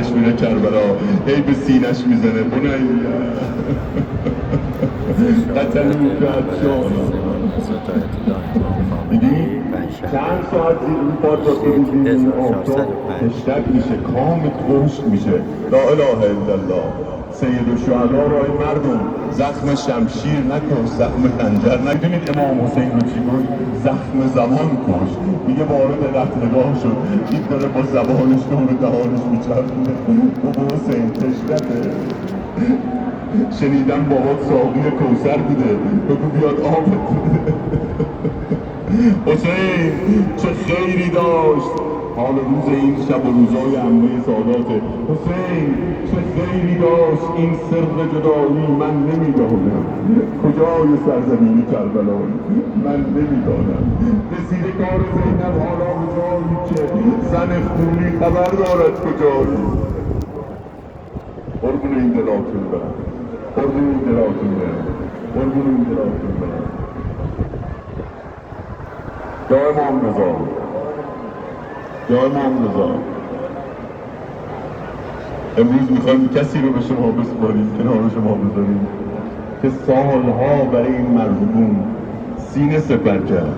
دنبالش میره کربلا، هی به سینش میزنه بنیا قتلوک عطشانا. دیدی؟ چند ساعت زیر اون پاد را بریزیم این آفتاب تشنک میشه، کامت خشک میشه. لا اله الا الله. سید الشهدا را ای مردم زخم شمشیر نکش، زخم خنجر نگیرید. امام حسین رو چی گفت؟ زخم زمان کش. میگه وارد رفتگاه شد، دید داره با زبانش دور دهانش میچرخونه. بابا حسین تشنکه، شنیدم بابات ساقی کوثر بوده، بگو بیاد آبت بده. حسین چه خیری داشت، حال روز این شب و روزای عمه ساداته. حسین چه خیری داشت این سر جدایی، من نمیدانم کجای سرزمین کربلایی، من نمیدانم. رسیده کار زینب حالا به جایی که زن خونی خبر دارد کجایی. قربون این دلاتون برم، قربون این دلاتون برم، قربون این دلاتون برم. یا امام رضا، یا امام رضا، امروز میخوایم کسی رو به شما بسپاریم، کنار شما بذاریم که سالها برای این مرحومون سینه سپر کرد.